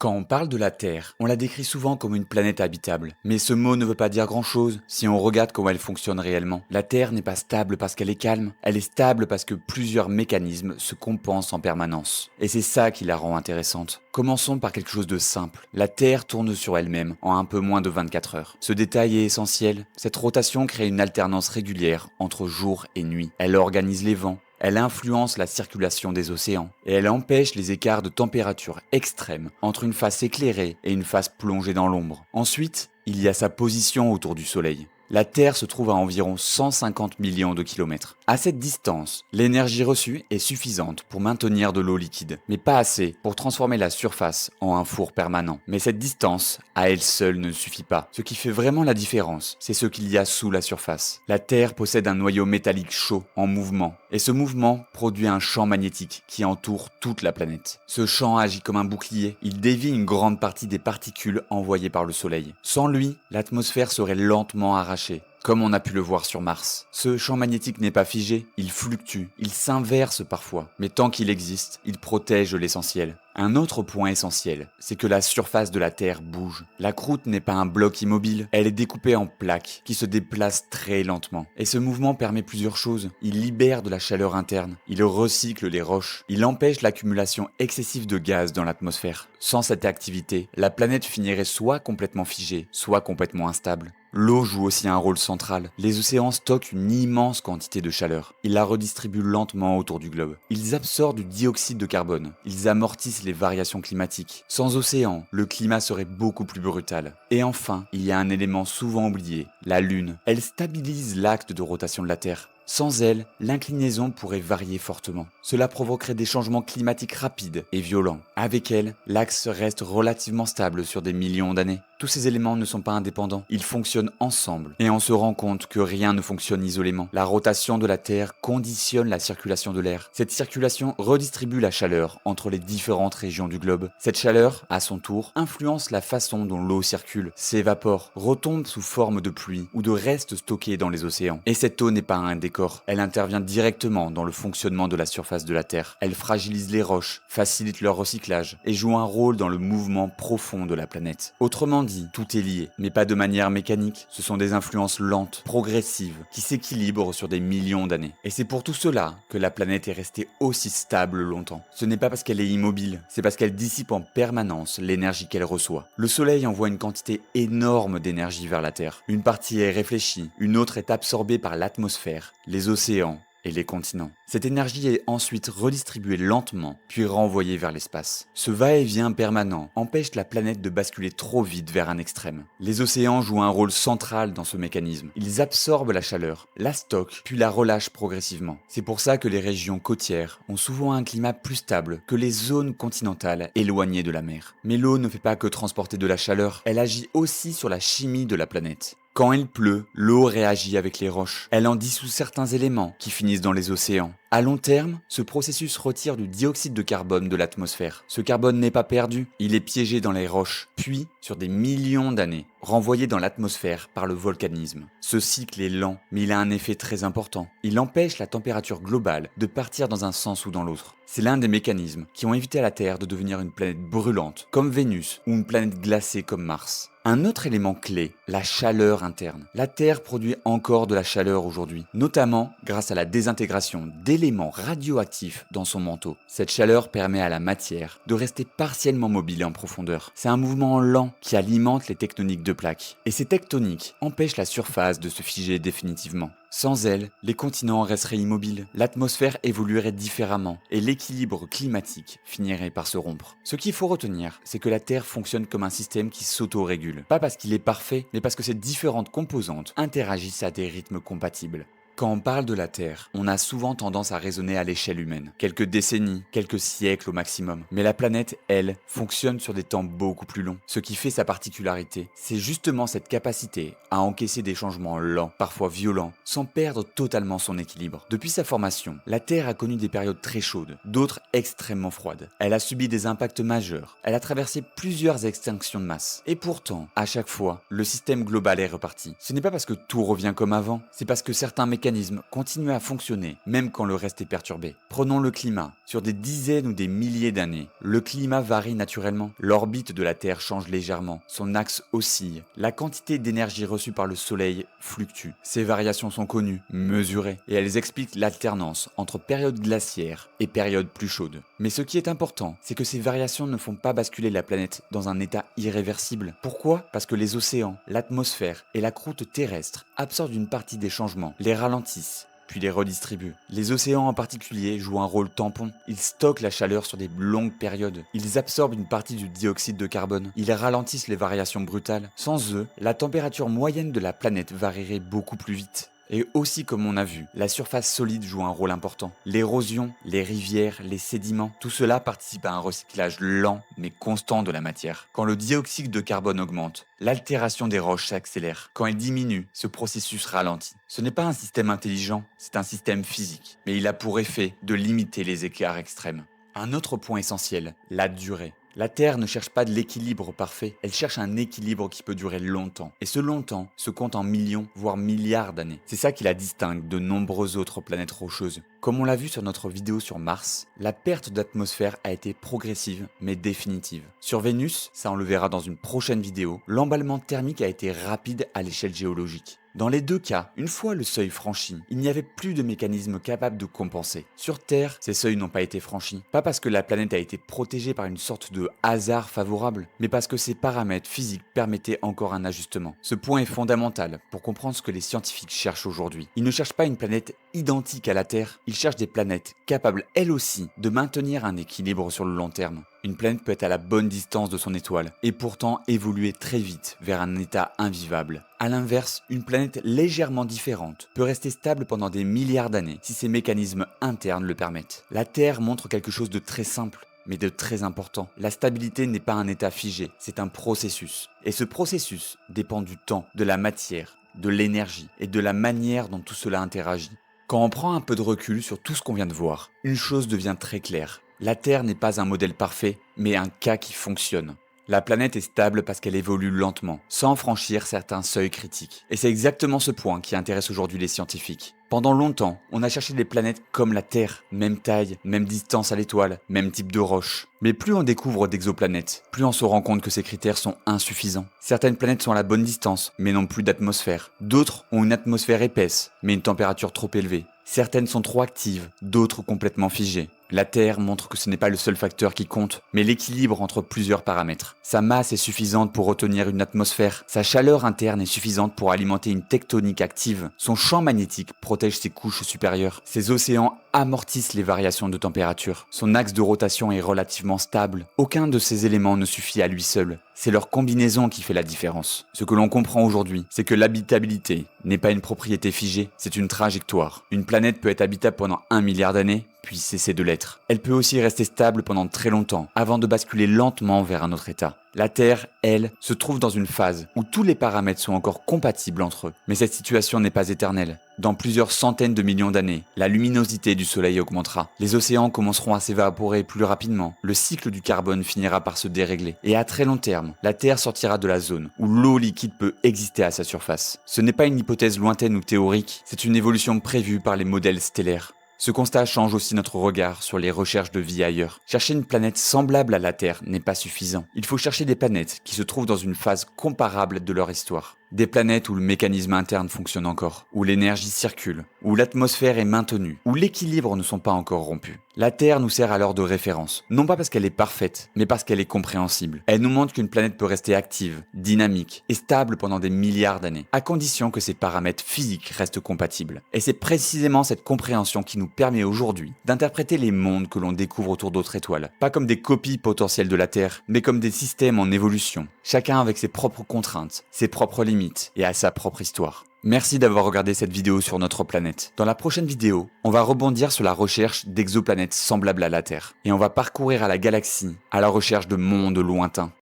Quand on parle de la Terre, on la décrit souvent comme une planète habitable. Mais ce mot ne veut pas dire grand-chose si on regarde comment elle fonctionne réellement. La Terre n'est pas stable parce qu'elle est calme, elle est stable parce que plusieurs mécanismes se compensent en permanence. Et c'est ça qui la rend intéressante. Commençons par quelque chose de simple. La Terre tourne sur elle-même en un peu moins de 24 heures. Ce détail est essentiel. Cette rotation crée une alternance régulière entre jour et nuit. Elle organise les vents. Elle influence la circulation des océans et elle empêche les écarts de température extrêmes entre une face éclairée et une face plongée dans l'ombre. Ensuite, il y a sa position autour du Soleil. La Terre se trouve à environ 150 millions de kilomètres. À cette distance, l'énergie reçue est suffisante pour maintenir de l'eau liquide, mais pas assez pour transformer la surface en un four permanent. Mais cette distance, à elle seule, ne suffit pas. Ce qui fait vraiment la différence, c'est ce qu'il y a sous la surface. La Terre possède un noyau métallique chaud, en mouvement, et ce mouvement produit un champ magnétique qui entoure toute la planète. Ce champ agit comme un bouclier, il dévie une grande partie des particules envoyées par le Soleil. Sans lui, l'atmosphère serait lentement arrachée, comme on a pu le voir sur Mars. Ce champ magnétique n'est pas figé, il fluctue, il s'inverse parfois, mais tant qu'il existe, il protège l'essentiel. Un autre point essentiel, c'est que la surface de la Terre bouge. La croûte n'est pas un bloc immobile, elle est découpée en plaques qui se déplacent très lentement. Et ce mouvement permet plusieurs choses. Il libère de la chaleur interne, il recycle les roches, il empêche l'accumulation excessive de gaz dans l'atmosphère. Sans cette activité, la planète finirait soit complètement figée, soit complètement instable. L'eau joue aussi un rôle central. Les océans stockent une immense quantité de chaleur. Ils la redistribuent lentement autour du globe. Ils absorbent du dioxyde de carbone. Ils amortissent les variations climatiques. Sans océan, le climat serait beaucoup plus brutal. Et enfin, il y a un élément souvent oublié, la Lune. Elle stabilise l'axe de rotation de la Terre. Sans elle, l'inclinaison pourrait varier fortement. Cela provoquerait des changements climatiques rapides et violents. Avec elle, l'axe reste relativement stable sur des millions d'années. Tous ces éléments ne sont pas indépendants, ils fonctionnent ensemble. Et on se rend compte que rien ne fonctionne isolément. La rotation de la Terre conditionne la circulation de l'air. Cette circulation redistribue la chaleur entre les différentes régions du globe. Cette chaleur, à son tour, influence la façon dont l'eau circule, s'évapore, retombe sous forme de pluie ou de restes stockés dans les océans. Et cette eau n'est pas un décor, elle intervient directement dans le fonctionnement de la surface de la Terre. Elle fragilise les roches, facilite leur recyclage et joue un rôle dans le mouvement profond de la planète. Autrement dit, tout est lié, mais pas de manière mécanique. Ce sont des influences lentes, progressives, qui s'équilibrent sur des millions d'années. Et c'est pour tout cela que la planète est restée aussi stable longtemps. Ce n'est pas parce qu'elle est immobile, c'est parce qu'elle dissipe en permanence l'énergie qu'elle reçoit. Le Soleil envoie une quantité énorme d'énergie vers la Terre. Une partie est réfléchie, une autre est absorbée par l'atmosphère, les océans et les continents. Cette énergie est ensuite redistribuée lentement, puis renvoyée vers l'espace. Ce va-et-vient permanent empêche la planète de basculer trop vite vers un extrême. Les océans jouent un rôle central dans ce mécanisme. Ils absorbent la chaleur, la stockent, puis la relâchent progressivement. C'est pour ça que les régions côtières ont souvent un climat plus stable que les zones continentales éloignées de la mer. Mais l'eau ne fait pas que transporter de la chaleur, elle agit aussi sur la chimie de la planète. Quand il pleut, l'eau réagit avec les roches. Elle en dissout certains éléments qui finissent dans les océans. À long terme, ce processus retire du dioxyde de carbone de l'atmosphère. Ce carbone n'est pas perdu, il est piégé dans les roches, puis, sur des millions d'années, renvoyé dans l'atmosphère par le volcanisme. Ce cycle est lent, mais il a un effet très important. Il empêche la température globale de partir dans un sens ou dans l'autre. C'est l'un des mécanismes qui ont évité à la Terre de devenir une planète brûlante, comme Vénus, ou une planète glacée comme Mars. Un autre élément clé, la chaleur interne. La Terre produit encore de la chaleur aujourd'hui, notamment grâce à la désintégration d'éléments radioactifs dans son manteau. Cette chaleur permet à la matière de rester partiellement mobile en profondeur. C'est un mouvement lent qui alimente les tectoniques de plaques. Et ces tectoniques empêchent la surface de se figer définitivement. Sans elles, les continents resteraient immobiles, l'atmosphère évoluerait différemment et l'équilibre climatique finirait par se rompre. Ce qu'il faut retenir, c'est que la Terre fonctionne comme un système qui s'auto-régule. Pas parce qu'il est parfait, mais parce que ses différentes composantes interagissent à des rythmes compatibles. Quand on parle de la Terre, on a souvent tendance à raisonner à l'échelle humaine. Quelques décennies, quelques siècles au maximum. Mais la planète, elle, fonctionne sur des temps beaucoup plus longs. Ce qui fait sa particularité, c'est justement cette capacité à encaisser des changements lents, parfois violents, sans perdre totalement son équilibre. Depuis sa formation, la Terre a connu des périodes très chaudes, d'autres extrêmement froides. Elle a subi des impacts majeurs. Elle a traversé plusieurs extinctions de masse. Et pourtant, à chaque fois, le système global est reparti. Ce n'est pas parce que tout revient comme avant, c'est parce que certains mécanismes mécanismes continuent à fonctionner, même quand le reste est perturbé. Prenons le climat. Sur des dizaines ou des milliers d'années, le climat varie naturellement. L'orbite de la Terre change légèrement, son axe oscille, la quantité d'énergie reçue par le Soleil fluctue. Ces variations sont connues, mesurées, et elles expliquent l'alternance entre périodes glaciaires et périodes plus chaudes. Mais ce qui est important, c'est que ces variations ne font pas basculer la planète dans un état irréversible. Pourquoi ? Parce que les océans, l'atmosphère et la croûte terrestre absorbent une partie des changements, les ralentissent, puis les redistribuent. Les océans en particulier jouent un rôle tampon. Ils stockent la chaleur sur des longues périodes. Ils absorbent une partie du dioxyde de carbone. Ils ralentissent les variations brutales. Sans eux, la température moyenne de la planète varierait beaucoup plus vite. Et aussi, comme on a vu, la surface solide joue un rôle important. L'érosion, les rivières, les sédiments, tout cela participe à un recyclage lent mais constant de la matière. Quand le dioxyde de carbone augmente, l'altération des roches s'accélère. Quand elle diminue, ce processus ralentit. Ce n'est pas un système intelligent, c'est un système physique, mais il a pour effet de limiter les écarts extrêmes. Un autre point essentiel, la durée. La Terre ne cherche pas de l'équilibre parfait, elle cherche un équilibre qui peut durer longtemps. Et ce longtemps se compte en millions, voire milliards d'années. C'est ça qui la distingue de nombreuses autres planètes rocheuses. Comme on l'a vu sur notre vidéo sur Mars, la perte d'atmosphère a été progressive mais définitive. Sur Vénus, ça on le verra dans une prochaine vidéo, l'emballement thermique a été rapide à l'échelle géologique. Dans les deux cas, une fois le seuil franchi, il n'y avait plus de mécanisme capable de compenser. Sur Terre, ces seuils n'ont pas été franchis. Pas parce que la planète a été protégée par une sorte de hasard favorable, mais parce que ses paramètres physiques permettaient encore un ajustement. Ce point est fondamental pour comprendre ce que les scientifiques cherchent aujourd'hui. Ils ne cherchent pas une planète identique à la Terre, ils cherchent des planètes capables elles aussi de maintenir un équilibre sur le long terme. Une planète peut être à la bonne distance de son étoile et pourtant évoluer très vite vers un état invivable. A l'inverse, une planète légèrement différente peut rester stable pendant des milliards d'années si ses mécanismes internes le permettent. La Terre montre quelque chose de très simple, mais de très important. La stabilité n'est pas un état figé, c'est un processus. Et ce processus dépend du temps, de la matière, de l'énergie et de la manière dont tout cela interagit. Quand on prend un peu de recul sur tout ce qu'on vient de voir, une chose devient très claire. La Terre n'est pas un modèle parfait, mais un cas qui fonctionne. La planète est stable parce qu'elle évolue lentement, sans franchir certains seuils critiques. Et c'est exactement ce point qui intéresse aujourd'hui les scientifiques. Pendant longtemps, on a cherché des planètes comme la Terre, même taille, même distance à l'étoile, même type de roche. Mais plus on découvre d'exoplanètes, plus on se rend compte que ces critères sont insuffisants. Certaines planètes sont à la bonne distance, mais n'ont plus d'atmosphère. D'autres ont une atmosphère épaisse, mais une température trop élevée. Certaines sont trop actives, d'autres complètement figées. La Terre montre que ce n'est pas le seul facteur qui compte, mais l'équilibre entre plusieurs paramètres. Sa masse est suffisante pour retenir une atmosphère, sa chaleur interne est suffisante pour alimenter une tectonique active, son champ magnétique protège ses couches supérieures, ses océans amortissent les variations de température, son axe de rotation est relativement stable. Aucun de ces éléments ne suffit à lui seul. C'est leur combinaison qui fait la différence. Ce que l'on comprend aujourd'hui, c'est que l'habitabilité n'est pas une propriété figée, c'est une trajectoire. Une planète peut être habitable pendant 1 milliard d'années, puis cesser de l'être. Elle peut aussi rester stable pendant très longtemps, avant de basculer lentement vers un autre état. La Terre, elle, se trouve dans une phase où tous les paramètres sont encore compatibles entre eux. Mais cette situation n'est pas éternelle. Dans plusieurs centaines de millions d'années, la luminosité du Soleil augmentera. Les océans commenceront à s'évaporer plus rapidement. Le cycle du carbone finira par se dérégler. Et à très long terme, la Terre sortira de la zone où l'eau liquide peut exister à sa surface. Ce n'est pas une hypothèse lointaine ou théorique, c'est une évolution prévue par les modèles stellaires. Ce constat change aussi notre regard sur les recherches de vie ailleurs. Chercher une planète semblable à la Terre n'est pas suffisant. Il faut chercher des planètes qui se trouvent dans une phase comparable de leur histoire. Des planètes où le mécanisme interne fonctionne encore, où l'énergie circule, où l'atmosphère est maintenue, où l'équilibre ne sont pas encore rompus. La Terre nous sert alors de référence, non pas parce qu'elle est parfaite, mais parce qu'elle est compréhensible. Elle nous montre qu'une planète peut rester active, dynamique et stable pendant des milliards d'années, à condition que ses paramètres physiques restent compatibles. Et c'est précisément cette compréhension qui nous permet aujourd'hui d'interpréter les mondes que l'on découvre autour d'autres étoiles, pas comme des copies potentielles de la Terre, mais comme des systèmes en évolution, chacun avec ses propres contraintes, ses propres limites et à sa propre histoire. Merci d'avoir regardé cette vidéo sur notre planète. Dans la prochaine vidéo, on va rebondir sur la recherche d'exoplanètes semblables à la Terre. Et on va parcourir à la galaxie à la recherche de mondes lointains.